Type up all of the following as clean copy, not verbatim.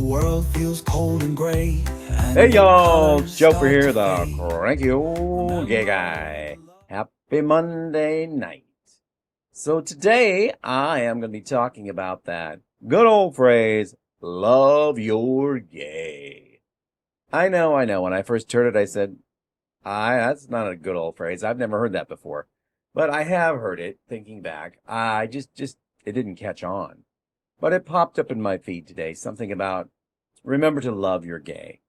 world feels cold and gray. Hey y'all, Joefer here, the cranky old gay guy. Happy Monday night. So today I am going to be talking about that good old phrase, love your gay. I know. When I first heard it, I said, that's not a good old phrase. I've never heard that before. But I have heard it, thinking back. It didn't catch on. But it popped up in my feed today, something about remember to love your gay.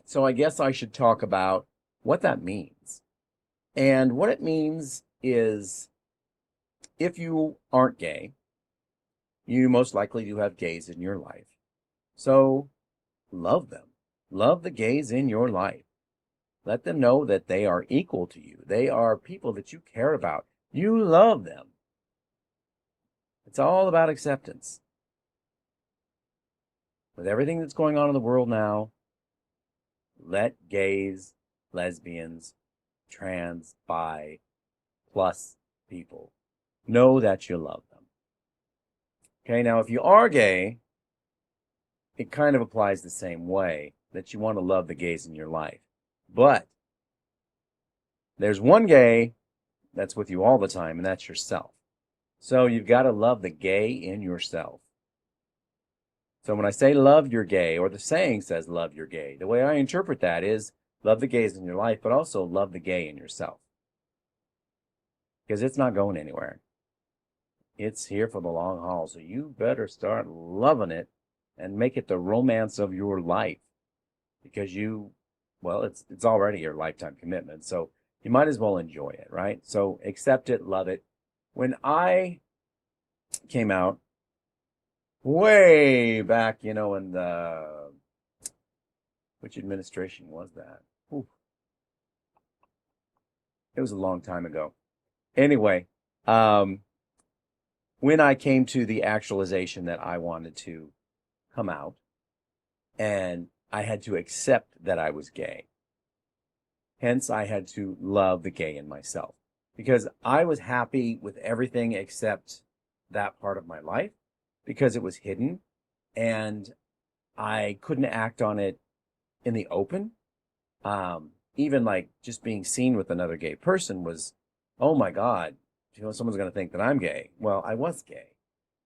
So I guess I should talk about what that means. And what it means is if you aren't gay, you most likely do have gays in your life. So love them. Love the gays in your life. Let them know that they are equal to you. They are people that you care about. You love them. It's all about acceptance. With everything that's going on in the world now, let gays, lesbians, trans, bi, plus people know that you love them. Okay, now if you are gay, it kind of applies the same way that you want to love the gays in your life. But there's one gay that's with you all the time, and that's yourself. So you've got to love the gay in yourself. So when I say love your gay, or the saying says love your gay, the way I interpret that is love the gays in your life, but also love the gay in yourself. Because it's not going anywhere. It's here for the long haul, so you better start loving it and make it the romance of your life. Because it's already your lifetime commitment, so you might as well enjoy it, right? So accept it, love it. When I came out, way back, in which administration was that? Ooh, it was a long time ago. Anyway, when I came to the actualization that I wanted to come out, and I had to accept that I was gay. Hence, I had to love the gay in myself because I was happy with everything except that part of my life because it was hidden and I couldn't act on it in the open. Even like just being seen with another gay person was, oh my God, someone's going to think that I'm gay. Well, I was gay,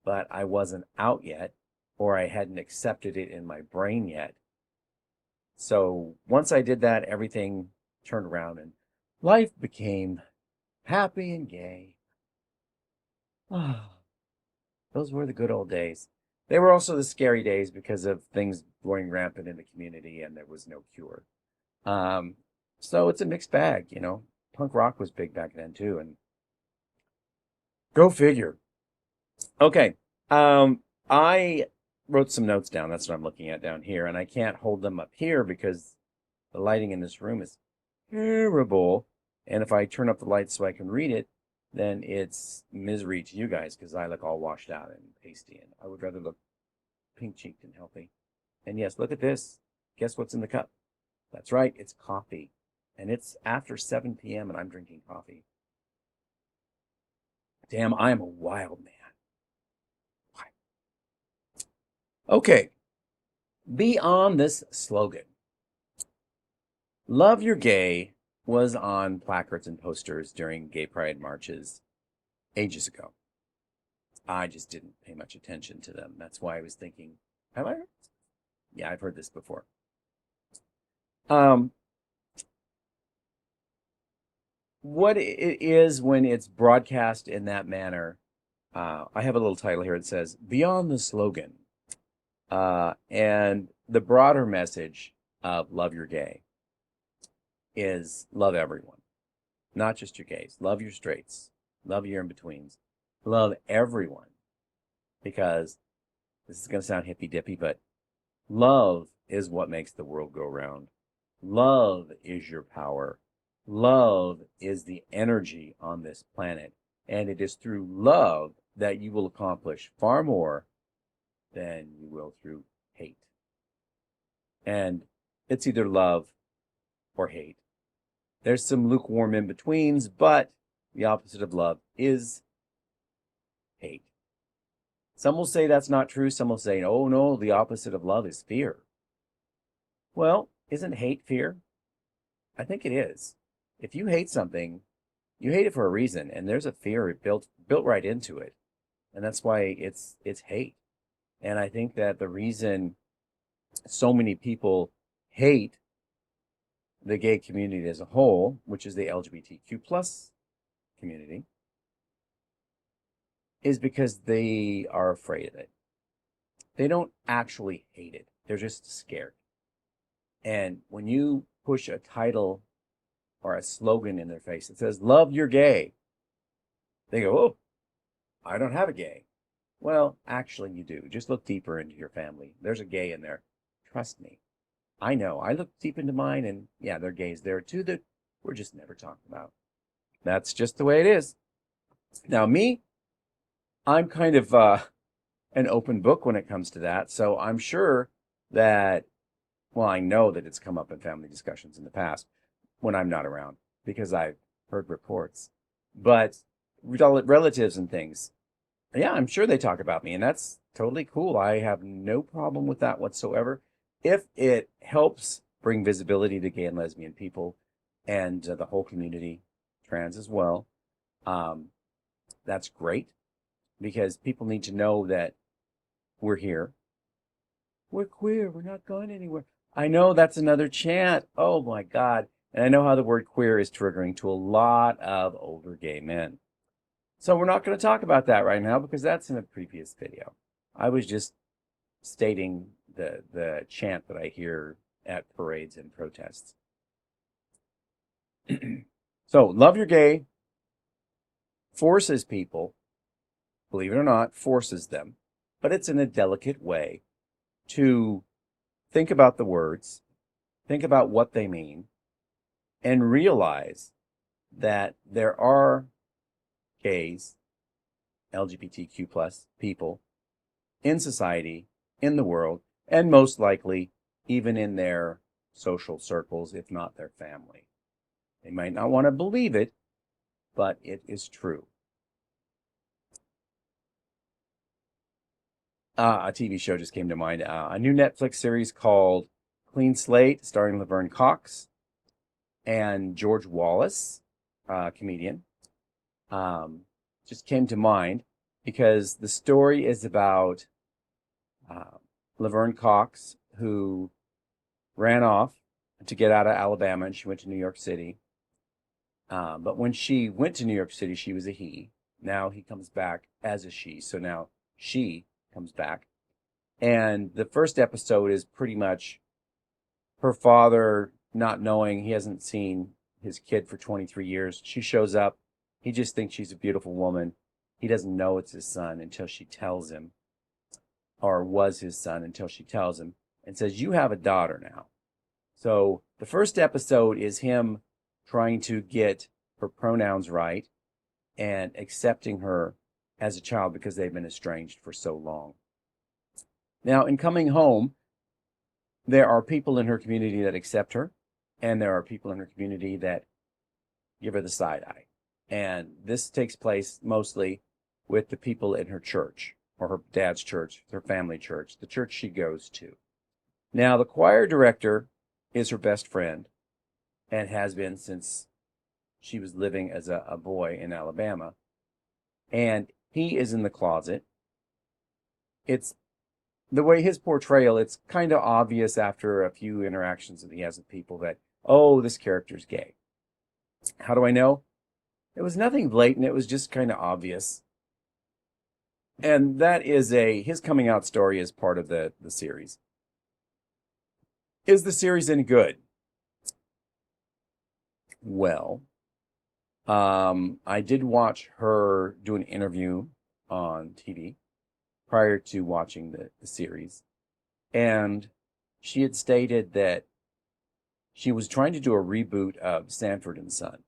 but I wasn't out yet, or I hadn't accepted it in my brain yet. So once I did that, everything turned around and life became happy and gay. Those were the good old days. They were also the scary days because of things going rampant in the community and there was no cure. So it's a mixed bag, Punk rock was big back then too, and go figure. Okay. I wrote some notes down. That's what I'm looking at down here, and I can't hold them up here because the lighting in this room is terrible. And if I turn up the lights so I can read it, then it's misery to you guys because I look all washed out and pasty, and I would rather look pink-cheeked and healthy. And yes, look at this. Guess what's in the cup? That's right, it's coffee. And it's after 7 p.m. and I'm drinking coffee. Damn, I am a wild man. Okay, beyond this slogan, Love Your Gay was on placards and posters during gay pride marches ages ago. I just didn't pay much attention to them. That's why I was thinking, have I heard this? Yeah, I've heard this before. What it is when it's broadcast in that manner, I have a little title here. It says, Beyond the Slogan. And the broader message of Love Your Gay is love everyone, not just your gays. Love your straights, love your in-betweens, love everyone. Because this is going to sound hippy-dippy, but love is what makes the world go round. Love is your power. Love is the energy on this planet. And it is through love that you will accomplish far more than you will through hate. And it's either love or hate. There's some lukewarm in-betweens, but the opposite of love is hate. Some will say that's not true. Some will say, oh no, the opposite of love is fear. Well, isn't hate fear? I think it is. If you hate something, you hate it for a reason, and there's a fear built right into it. And that's why it's hate. And I think that the reason so many people hate the gay community as a whole, which is the LGBTQ plus community, is because they are afraid of it. They don't actually hate it. They're just scared. And when you push a title or a slogan in their face that says, love your gay, they go, oh, I don't have a gay. Well, actually you do. Just look deeper into your family. There's a gay in there. Trust me. I know. I look deep into mine, and yeah, there are gays there too that we're just never talking about. That's just the way it is. Now me, I'm kind of an open book when it comes to that. So I'm sure that, well, I know that it's come up in family discussions in the past when I'm not around because I've heard reports. But relatives and things, yeah, I'm sure they talk about me, and that's totally cool. I have no problem with that whatsoever. If it helps bring visibility to gay and lesbian people and the whole community, trans as well, that's great because people need to know that we're here. We're queer. We're not going anywhere. I know that's another chant. Oh my God. And I know how the word queer is triggering to a lot of older gay men. So we're not going to talk about that right now because that's in a previous video. I was just stating the chant that I hear at parades and protests. So, love your gay forces people, believe it or not, forces them, but it's in a delicate way to think about the words, think about what they mean, and realize that there are gays, LGBTQ plus people in society, in the world, and most likely even in their social circles, if not their family. They might not want to believe it, but it is true. A TV show just came to mind. A new Netflix series called Clean Slate, starring Laverne Cox and George Wallace, comedian, just came to mind because the story is about Laverne Cox, who ran off to get out of Alabama, and she went to New York City. But when she went to New York City, she was a he. Now he comes back as a she. So now she comes back. And the first episode is pretty much her father not knowing, he hasn't seen his kid for 23 years. She shows up. He just thinks she's a beautiful woman. He doesn't know it's his son until she tells him, or was his son until she tells him and says, you have a daughter now. So the first episode is him trying to get her pronouns right and accepting her as a child because they've been estranged for so long. Now, in coming home, there are people in her community that accept her, and there are people in her community that give her the side eye. And this takes place mostly with the people in her church, or her dad's church, her family church, the church she goes to. Now, the choir director is her best friend and has been since she was living as a boy in Alabama. And he is in the closet. It's the way his portrayal, it's kind of obvious after a few interactions that he has with people that, oh, this character's gay. How do I know? It was nothing blatant. It was just kind of obvious. And that is his coming out story is part of the series. Is the series any good? Well, I did watch her do an interview on TV prior to watching the series. And she had stated that she was trying to do a reboot of Sanford and Son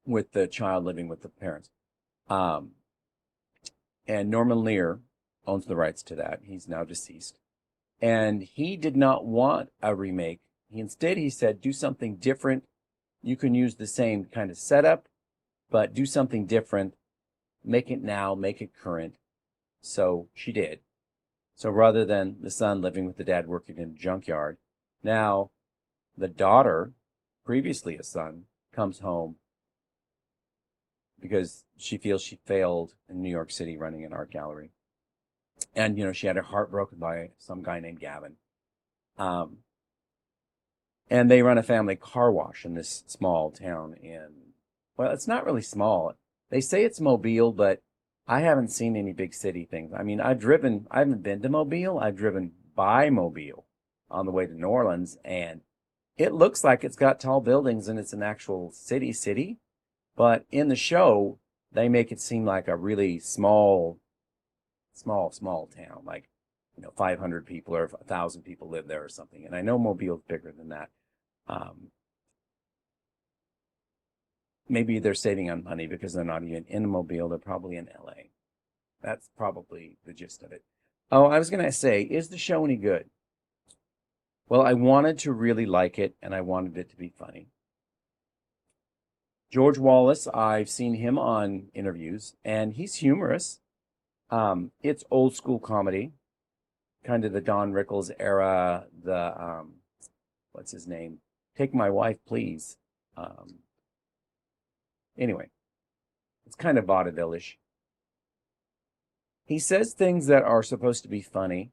with the child living with the parents. And Norman Lear owns the rights to that. He's now deceased. And he did not want a remake. Instead, he said, do something different. You can use the same kind of setup, but do something different. Make it now, make it current. So she did. So rather than the son living with the dad working in a junkyard, now the daughter, previously a son, comes home because she feels she failed in New York City running an art gallery. And, she had her heart broken by some guy named Gavin. Um, and they run a family car wash in this small town well, it's not really small. They say it's Mobile, but I haven't seen any big city things. I mean, I haven't been to Mobile. I've driven by Mobile on the way to New Orleans, and it looks like it's got tall buildings and it's an actual city. But in the show, they make it seem like a really small town, like 500 people or 1,000 people live there or something. And I know Mobile's bigger than that. Maybe they're saving on money because they're not even in Mobile. They're probably in LA. That's probably the gist of it. Oh, I was going to say, is the show any good? Well, I wanted to really like it, and I wanted it to be funny. George Wallace, I've seen him on interviews, and he's humorous. It's old school comedy, kind of the Don Rickles era, what's his name? Take My Wife, Please. Anyway, it's kind of vaudeville-ish. He says things that are supposed to be funny.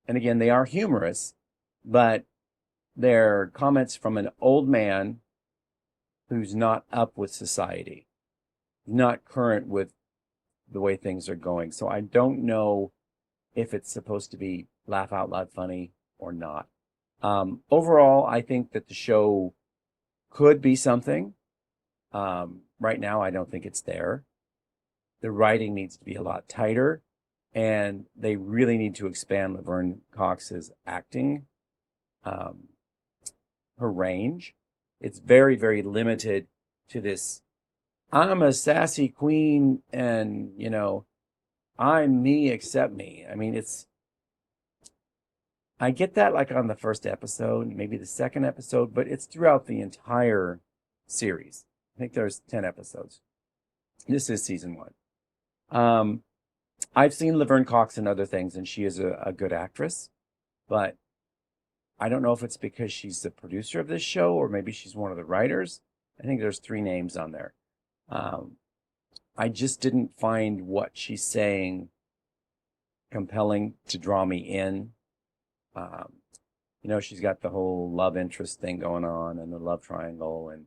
And again, they are humorous, but they're comments from an old man who's not up with society, not current with the way things are going. So I don't know if it's supposed to be laugh out loud funny or not. Overall, I think that the show could be something. Right now, I don't think it's there. The writing needs to be a lot tighter, and they really need to expand Laverne Cox's acting, her range. It's very, very limited to this, I'm a sassy queen, and, I'm me, accept me. I mean, I get that like on the first episode, maybe the second episode, but it's throughout the entire series. I think there's 10 episodes. This is season 1. I've seen Laverne Cox in other things, and she is a good actress, but I don't know if it's because she's the producer of this show or maybe she's one of the writers. I think there's 3 names on there. I just didn't find what she's saying compelling to draw me in. She's got the whole love interest thing going on and the love triangle, and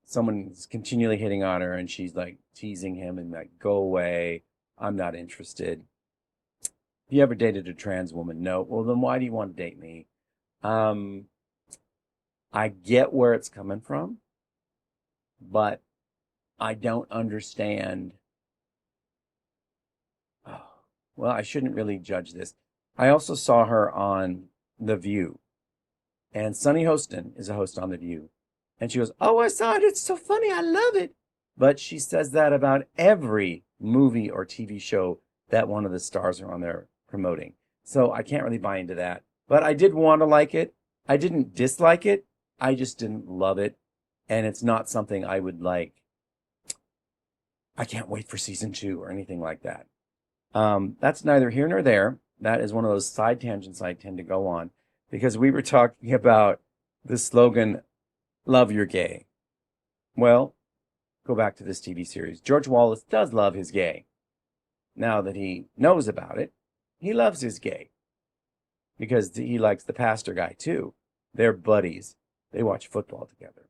someone's continually hitting on her, and she's like teasing him and like, go away, I'm not interested. Have you ever dated a trans woman? No. Well, then why do you want to date me? I get where it's coming from, but I don't understand. Oh, well, I shouldn't really judge this. I also saw her on The View, and Sunny Hostin is a host on The View. And she goes, oh, I saw it. It's so funny. I love it. But she says that about every movie or TV show that one of the stars are on there promoting. So I can't really buy into that. But I did want to like it. I didn't dislike it. I just didn't love it. And it's not something I would like. I can't wait for season 2 or anything like that. That's neither here nor there. That is one of those side tangents I tend to go on, because we were talking about the slogan, love your gay. Well, go back to this TV series. George Wallace does love his gay. Now that he knows about it, he loves his gay because he likes the pastor guy too. They're buddies. They watch football together.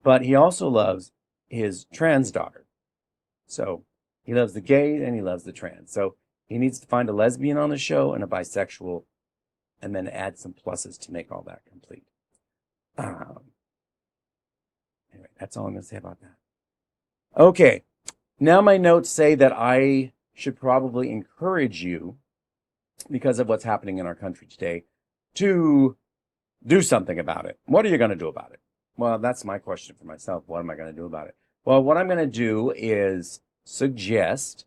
But he also loves his trans daughter. So he loves the gay and he loves the trans. So he needs to find a lesbian on the show and a bisexual, and then add some pluses to make all that complete. Anyway, that's all I'm going to say about that. Okay, now my notes say that I should probably encourage you, because of what's happening in our country today, to do something about it. What are you going to do about it? Well, that's my question for myself. What am I going to do about it? Well, what I'm going to do is suggest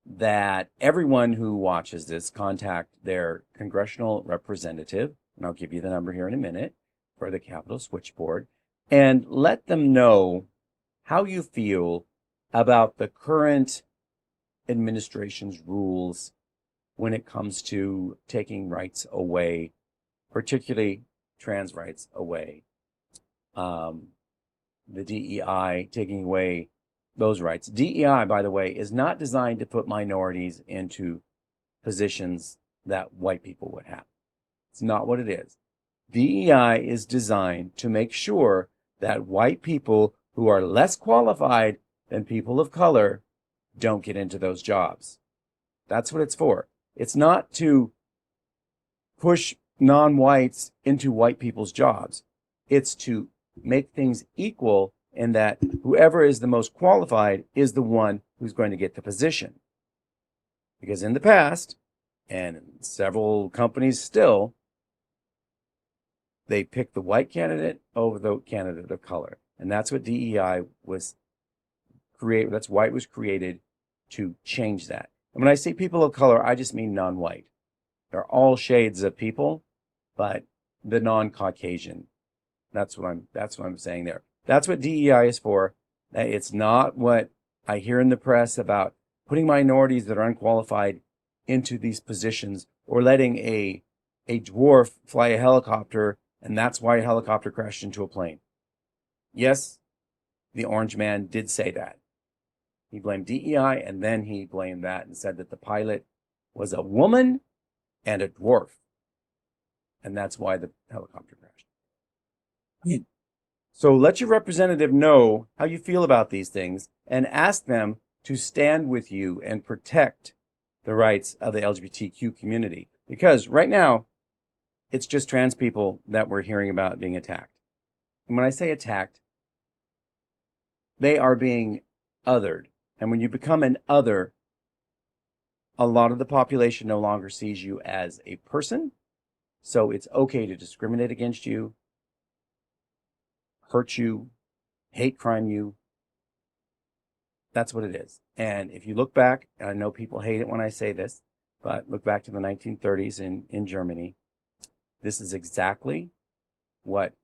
that everyone who watches this contact their congressional representative, and I'll give you the number here in a minute, for the Capitol Switchboard, and let them know how you feel about the current administration's rules when it comes to taking rights away, particularly trans rights away. The DEI taking away those rights. DEI, by the way, is not designed to put minorities into positions that white people would have. It's not what it is. DEI is designed to make sure that white people who are less qualified than people of color don't get into those jobs. That's what it's for. It's not to push non-whites into white people's jobs. It's to make things equal in that whoever is the most qualified is the one who's going to get the position. Because in the past, and in several companies still, they pick the white candidate over the candidate of color. And that's what DEI was created. That's why it was created, to change that. And when I say people of color, I just mean non-white. They're all shades of people, but the non-Caucasian. That's what I'm saying there. That's what DEI is for. It's not what I hear in the press about putting minorities that are unqualified into these positions, or letting a dwarf fly a helicopter, and that's why a helicopter crashed into a plane. Yes, the orange man did say that. He blamed DEI, and then he blamed that and said that the pilot was a woman and a dwarf. And that's why the helicopter crashed. So let your representative know how you feel about these things, and ask them to stand with you and protect the rights of the LGBTQ community. Because right now, it's just trans people that we're hearing about being attacked. And when I say attacked, they are being othered. And when you become an other, a lot of the population no longer sees you as a person. So it's okay to discriminate against you, hurt you, hate crime you. That's what it is. And if you look back, and I know people hate it when I say this, but look back to the 1930s in Germany. This is exactly what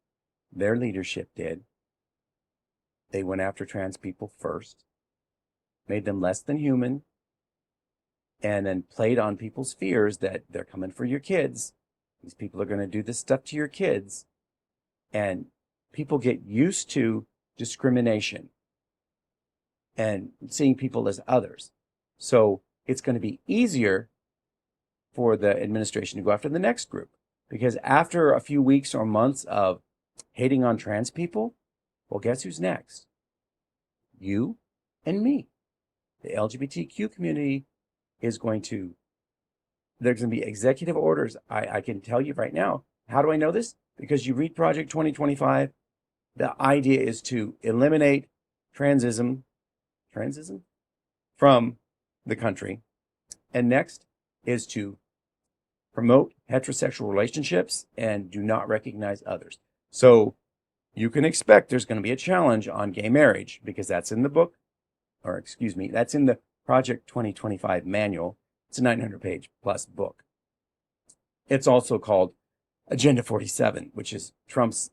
their leadership did. They went after trans people first, made them less than human, and then played on people's fears that they're coming for your kids. These people are going to do this stuff to your kids. And people get used to discrimination and seeing people as others. So it's going to be easier for the administration to go after the next group. Because after a few weeks or months of hating on trans people, well, guess who's next? You and me. The LGBTQ community is there's going to be executive orders. I can tell you right now. How do I know this? Because you read Project 2025. The idea is to eliminate transism from the country. And next is to promote heterosexual relationships and do not recognize others. So you can expect there's going to be a challenge on gay marriage, because that's in the book, or excuse me, that's in the Project 2025 manual. It's a 900-page plus book. It's also called Agenda 47, which is Trump's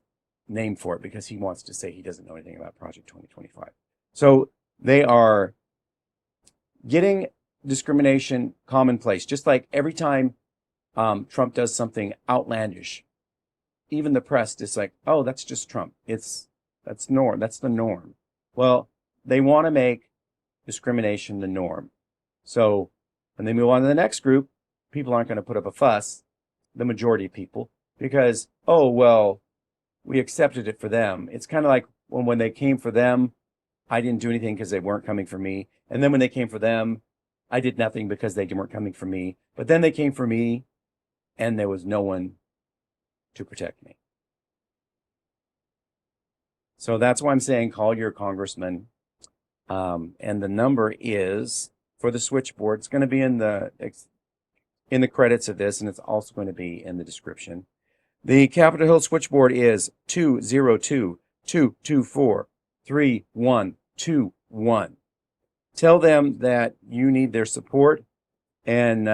name for it, because he wants to say he doesn't know anything about Project 2025. So they are getting discrimination commonplace, just like every time Trump does something outlandish, even the press is like, oh, that's just Trump. That's the norm. Well, they want to make discrimination the norm. So when they move on to the next group, people aren't going to put up a fuss, the majority of people, because, oh, well, we accepted it for them. It's kind of like when they came for them, I didn't do anything because they weren't coming for me. And then when they came for them, I did nothing because they weren't coming for me. But then they came for me, and there was no one to protect me. So that's why I'm saying call your congressman. And the number is, for the switchboard, it's going to be in the credits of this, and it's also going to be in the description. The Capitol Hill Switchboard is 202-224-3121. Tell them that you need their support, and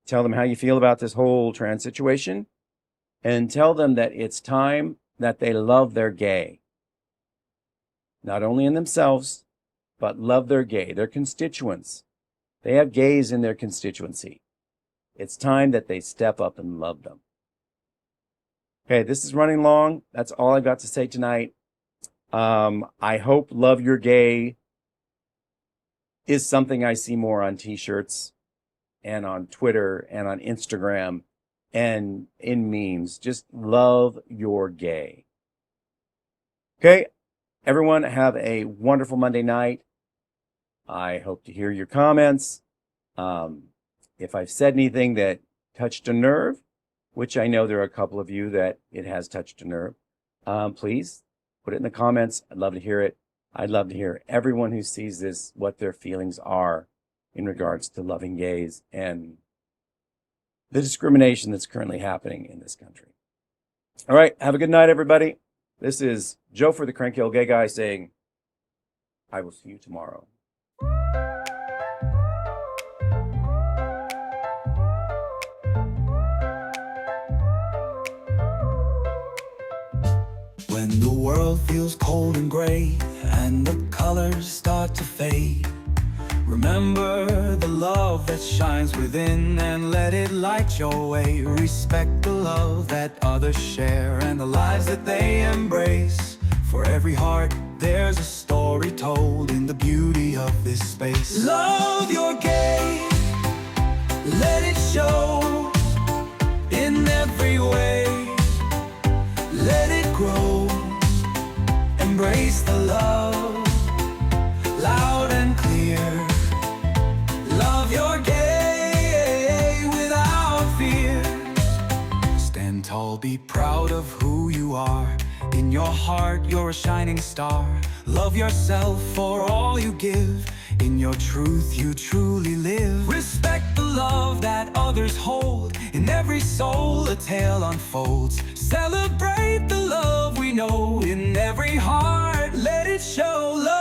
tell them how you feel about this whole trans situation, and tell them that it's time that they love their gay. Not only in themselves, but love their gay, their constituents. They have gays in their constituency. It's time that they step up and love them. Okay, this is running long. That's all I've got to say tonight. I hope Love Your Gay is something I see more on t-shirts and on Twitter and on Instagram and in memes. Just love your gay. Okay, everyone have a wonderful Monday night. I hope to hear your comments. If I've said anything that touched a nerve, which I know there are a couple of you that it has touched a nerve, please put it in the comments. I'd love to hear it. I'd love to hear everyone who sees this, what their feelings are in regards to loving gays and the discrimination that's currently happening in this country. All right, have a good night, everybody. This is Joefer, the Cranky Old Gay Guy, saying, I will see you tomorrow. When the world feels cold and gray and the colors start to fade, remember the love that shines within and let it light your way. Respect the love that others share and the lives that they embrace. For every heart there's a story told in the beauty of this space. Love your gay, let it show in every way. Let it grow, embrace the love, loud and clear. Love your gay without fear. Stand tall, be proud of who you are. In your heart, you're a shining star. Love yourself for all you give. In your truth, you truly live. Respect the love that others hold. In every soul, a tale unfolds. Celebrate the love we know. In every heart, let it show. Love